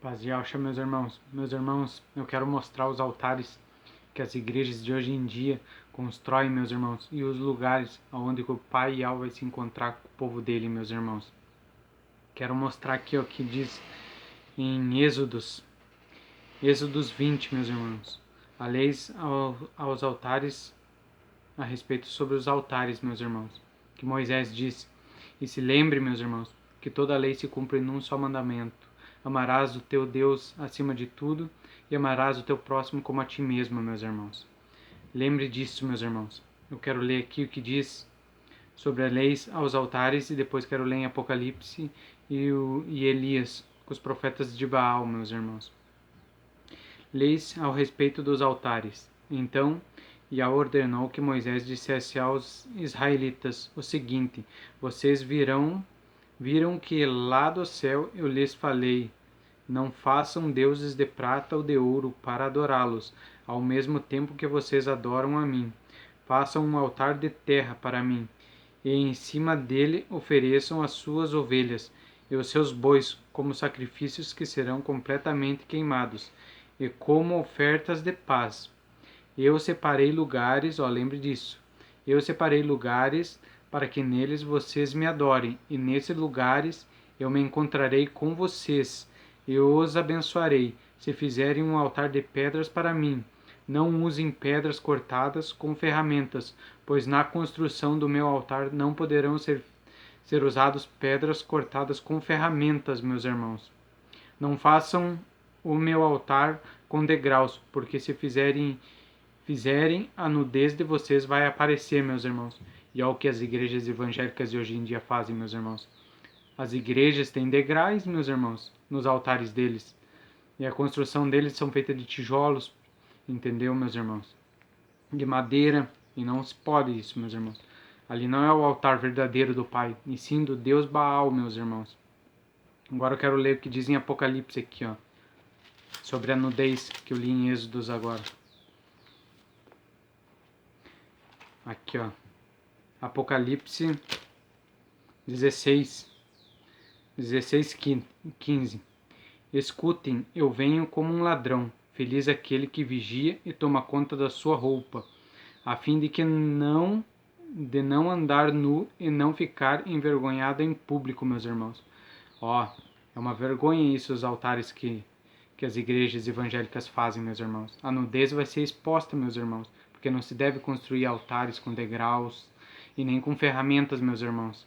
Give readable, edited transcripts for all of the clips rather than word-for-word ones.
Paz e alcha, meus irmãos. Meus irmãos, eu quero mostrar os altares que as igrejas de hoje em dia constroem, meus irmãos, e os lugares onde o Pai Yahweh vai se encontrar com o povo dele, meus irmãos. Quero mostrar aqui o que diz em Êxodos 20, meus irmãos. A leis aos altares, a respeito sobre os altares, meus irmãos, que Moisés disse. E se lembre, meus irmãos, que toda a lei se cumpre num só mandamento: amarás o teu Deus acima de tudo e amarás o teu próximo como a ti mesmo, meus irmãos. Lembre disso, meus irmãos. Eu quero ler aqui o que diz sobre as leis aos altares e depois quero ler em Apocalipse e Elias, com os profetas de Baal, meus irmãos. Leis ao respeito dos altares. Então Yahweh ordenou que Moisés dissesse aos israelitas o seguinte: vocês viram que lá do céu eu lhes falei: não façam deuses de prata ou de ouro para adorá-los, ao mesmo tempo que vocês adoram a mim. Façam um altar de terra para mim, e em cima dele ofereçam as suas ovelhas e os seus bois como sacrifícios que serão completamente queimados, e como ofertas de paz. Eu separei lugares, lembre disso. Eu separei lugares para que neles vocês me adorem, e nesses lugares eu me encontrarei com vocês, e os abençoarei, se fizerem um altar de pedras para mim. Não usem pedras cortadas com ferramentas, pois na construção do meu altar não poderão ser usadas pedras cortadas com ferramentas, meus irmãos. Não façam o meu altar com degraus, porque se fizerem, a nudez de vocês vai aparecer, meus irmãos. E é o que as igrejas evangélicas de hoje em dia fazem, meus irmãos. As igrejas têm degraus, meus irmãos, nos altares deles. E a construção deles são feitas de tijolos, entendeu, meus irmãos? De madeira, e não se pode isso, meus irmãos. Ali não é o altar verdadeiro do Pai, e sim do Deus Baal, meus irmãos. Agora eu quero ler o que diz em Apocalipse aqui, ó, sobre a nudez, que eu li em Êxodos agora. Aqui, ó, Apocalipse 16, 15. Escutem, eu venho como um ladrão. Feliz aquele que vigia e toma conta da sua roupa, a fim de não andar nu e não ficar envergonhado em público, meus irmãos. Ó, é uma vergonha isso, os altares que as igrejas evangélicas fazem, meus irmãos. A nudez vai ser exposta, meus irmãos, porque não se deve construir altares com degraus e nem com ferramentas, meus irmãos.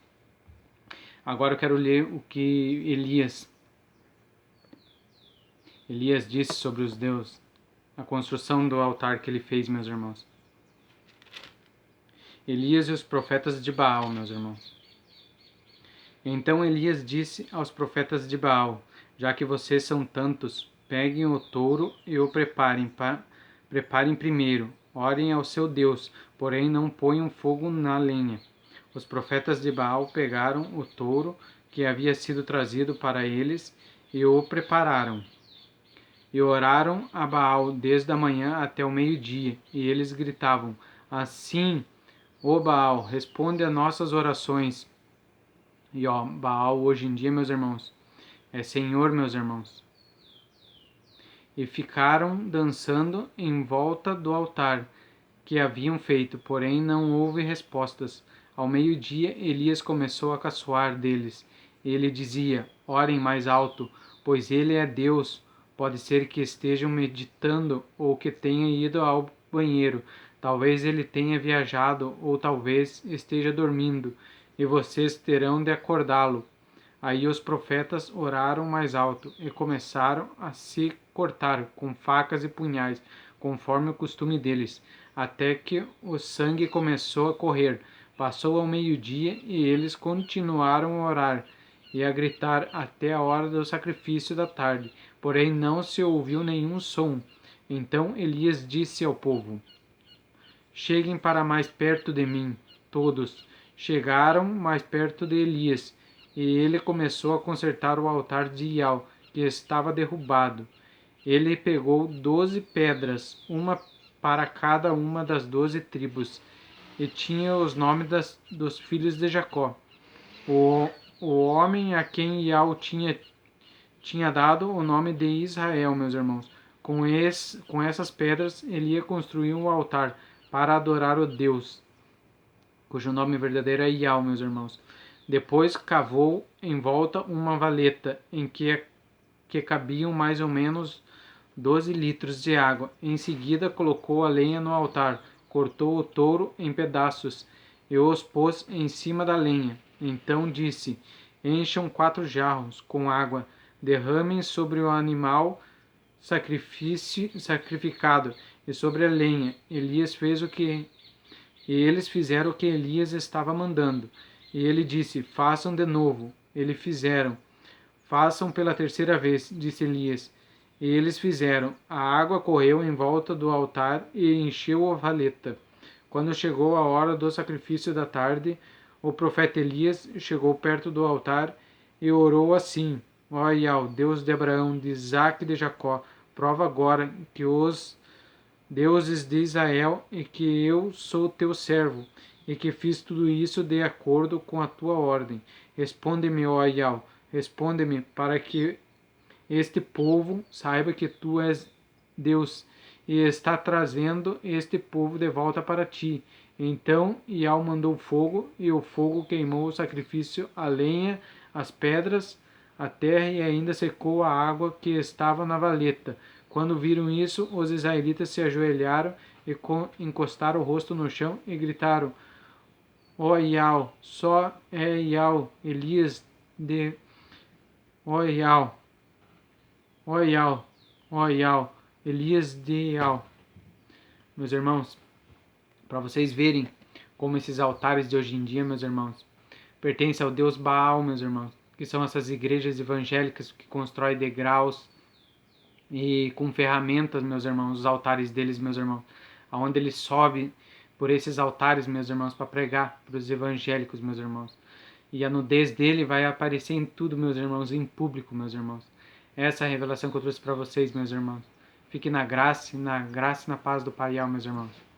Agora eu quero ler o que Elias disse sobre os deuses, a construção do altar que ele fez, meus irmãos. Elias e os profetas de Baal, meus irmãos. Então Elias disse aos profetas de Baal: já que vocês são tantos, peguem o touro e o preparem primeiro. Orem ao seu Deus, porém não ponham fogo na lenha. Os profetas de Baal pegaram o touro que havia sido trazido para eles e o prepararam. E oraram a Baal desde a manhã até o meio-dia, e eles gritavam: assim, ó Baal, responde a nossas orações. E ó, Baal hoje em dia, meus irmãos, é Senhor, meus irmãos. E ficaram dançando em volta do altar que haviam feito, porém não houve respostas. Ao meio-dia, Elias começou a caçoar deles. Ele dizia: orem mais alto, pois ele é Deus. Pode ser que estejam meditando ou que tenha ido ao banheiro. Talvez ele tenha viajado ou talvez esteja dormindo, e vocês terão de acordá-lo. Aí os profetas oraram mais alto e começaram a se cortar com facas e punhais, conforme o costume deles, até que o sangue começou a correr. Passou ao meio-dia e eles continuaram a orar e a gritar até a hora do sacrifício da tarde, porém não se ouviu nenhum som. Então Elias disse ao povo: cheguem para mais perto de mim. Todos chegaram mais perto de Elias, e ele começou a consertar o altar de Ial, que estava derrubado. Ele pegou 12 pedras, uma para cada uma das 12 tribos, e tinha os nomes dos filhos de Jacó. O homem a quem Ial tinha tinha dado o nome de Israel, meus irmãos. Com essas pedras ele ia construir um altar para adorar o Deus, cujo nome verdadeiro é Iau, meus irmãos. Depois cavou em volta uma valeta em que cabiam mais ou menos 12 litros de água. Em seguida colocou a lenha no altar, cortou o touro em pedaços e os pôs em cima da lenha. Então disse: encham 4 jarros com água, derramem sobre o animal sacrificado e sobre a lenha. Eles fizeram o que Elias estava mandando. E ele disse: façam de novo. Eles fizeram. Façam pela terceira vez, disse Elias. E eles fizeram. A água correu em volta do altar e encheu a valeta. Quando chegou a hora do sacrifício da tarde, o profeta Elias chegou perto do altar e orou assim: ó Iau, Deus de Abraão, de Isaque e de Jacó, prova agora que os deuses de Israel e que eu sou teu servo e que fiz tudo isso de acordo com a tua ordem. Responde-me, ó Iau, responde-me para que este povo saiba que tu és Deus e está trazendo este povo de volta para ti. Então Iau mandou fogo, e o fogo queimou o sacrifício, a lenha, as pedras, a terra e ainda secou a água que estava na valeta. Quando viram isso, os israelitas se ajoelharam e encostaram o rosto no chão e gritaram: ó Iau, só é Iau, Elias de... ó Iau, ó Iau, ó Iau, Elias de Iau. Meus irmãos, para vocês verem como esses altares de hoje em dia, meus irmãos, pertencem ao Deus Baal, meus irmãos, que são essas igrejas evangélicas que constroem degraus e com ferramentas, meus irmãos, os altares deles, meus irmãos, aonde ele sobe por esses altares, meus irmãos, para pregar para os evangélicos, meus irmãos. E a nudez dele vai aparecer em tudo, meus irmãos, em público, meus irmãos. Essa é a revelação que eu trouxe para vocês, meus irmãos. Fique na graça e na paz do Pai, meus irmãos.